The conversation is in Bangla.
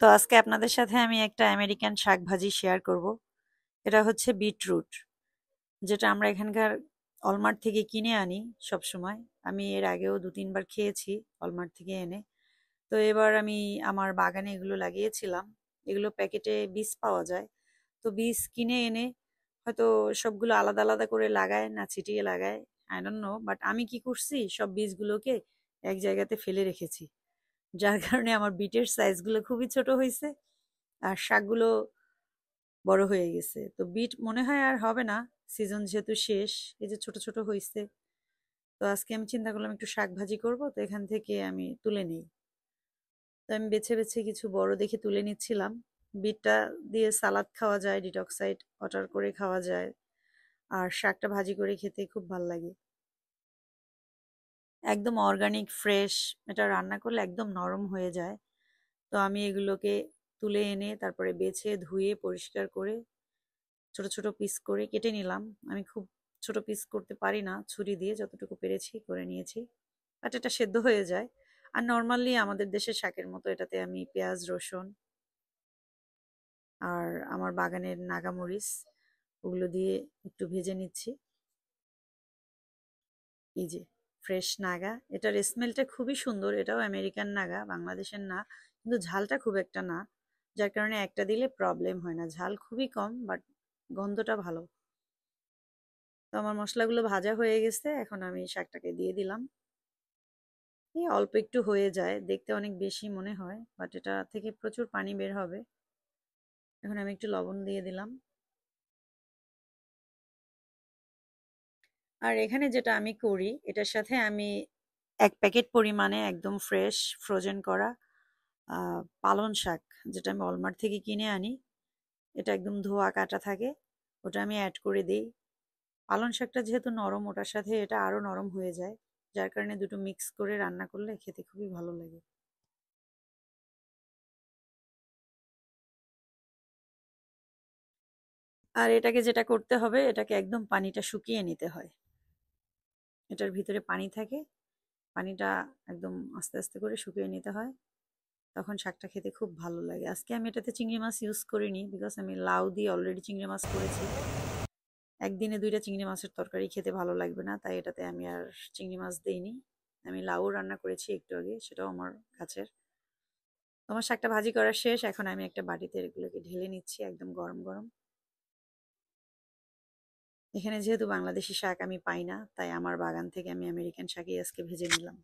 তো আজকে আপনাদের সাথে আমি একটা আমেরিকান শাক ভাজি শেয়ার করব। এটা হচ্ছে বিটরুট, যেটা আমরা এখানকার অলমার্ট থেকে কিনে আনি সব সময়। আমি এর আগেও 2-3 বার খেয়েছি অলমার্ট থেকে এনে। তো এবার আমি আমার বাগানে এগুলো লাগিয়েছিলাম। এগুলো প্যাকেটে বীজ পাওয়া যায়। তো বীজ কিনে এনে হয়তো সবগুলো আলাদা আলাদা করে লাগায় না ছিটিয়ে লাগায়, আই ডোন্ট নো, বাট আমি কি করছি, সব বীজগুলোকে এক জায়গাতে ফেলে রেখেছি, যার কারণে আমার বিটের সাইজগুলো খুবই ছোট হয়েছে আর শাকগুলো বড় হয়ে গেছে। তো বিট মনে হয় আর হবে না, সিজন যেহেতু শেষ। এই যে ছোট ছোট হয়েছে। তো আজকে আমি চিন্তা করলাম একটু শাক ভাজি করবো, তো এখান থেকে আমি তুলে নিই। তো আমি বেছে বেছে কিছু বড় দেখে তুলে নিচ্ছিলাম। বিটটা দিয়ে সালাদ খাওয়া যায়, ডিটক্সাইড ওয়াটার করে খাওয়া যায়, আর শাকটা ভাজি করে খেতে খুব ভাল লাগে। একদম অর্গানিক ফ্রেশ, এটা রান্না করলে একদম নরম হয়ে যায়। তো আমি এগুলোকে তুলে এনে তারপরে বেছে ধুয়ে পরিষ্কার করে ছোট ছোট পিস করে কেটে নিলাম। আমি খুব ছোট পিস করতে পারি না, ছুরি দিয়ে যতটুকু পেরেছি করে নিয়েছি। বাট এটা সেদ্ধ হয়ে যায়। আর নর্মালি আমাদের দেশের শাকের মতো এটাতে আমি পেঁয়াজ রসুন আর আমার বাগানের নাগামরিচ ওগুলো দিয়ে একটু ভেজে নিচ্ছি। এই যে ফ্রেশ নাগা, এটার স্মেলটা খুবই সুন্দর। এটাও আমেরিকান নাগা, বাংলাদেশের না, কিন্তু ঝালটা খুব একটা না, যার কারণে একটা দিলে প্রবলেম হয় না। ঝাল খুবই কম, বাট গন্ধটা ভালো। তো আমার মশলাগুলো ভাজা হয়ে গেছে, এখন আমি শাকটাকে দিয়ে দিলাম। এই অল্প একটু হয়ে যায়, দেখতে অনেক বেশি মনে হয়, বাট এটা থেকে প্রচুর পানি বের হবে। এখন আমি একটু লবণ দিয়ে দিলাম। আর এখানে যেটা আমি করি, এটার সাথে আমি 1 প্যাকেট পরিমাণে একদম ফ্রেশ ফ্রোজেন করা পালং শাক, যেটা আমি ওয়ালমার্ট থেকে কিনে আনি, এটা একদম ধোয়া কাটা থাকে, ওটা আমি অ্যাড করে দিই। পালং শাকটা যেহেতু নরম, ওটার সাথে এটা আরো নরম হয়ে যায়, যার কারণে দুটো মিক্স করে রান্না করলে খেতে খুবই ভালো লাগে। আর এটাকে যেটা করতে হবে, এটাকে একদম পানিটা শুকিয়ে নিতে হয়। এটার ভিতরে পানি থাকে, পানিটা একদম আস্তে আস্তে করে শুকিয়ে নিতে হয়, তখন শাকটা খেতে খুব ভালো লাগে। আজকে আমি এটাতে চিংড়ি মাছ ইউজ করিনি, বিকজ আমি লাউ দিয়ে অলরেডি চিংড়ি মাছ করেছি। একদিনে 2টা চিংড়ি মাছের তরকারি খেতে ভালো লাগবে না, তাই এটাতে আমি আর চিংড়ি মাছ দিইনি। আমি লাউ রান্না করেছি একটু আগে, সেটাও আমার গাছের। আমার শাকটা ভাজি করা শেষ, এখন আমি একটা বাটিতে এগুলোকে ঢেলে নিচ্ছি, একদম গরম গরম। এখানে যেহেতু বাংলাদেশি শাক আমি পাই না, তাই আমার বাগান থেকে আমি আমেরিকান শাকই আজকে ভেজে নিলাম।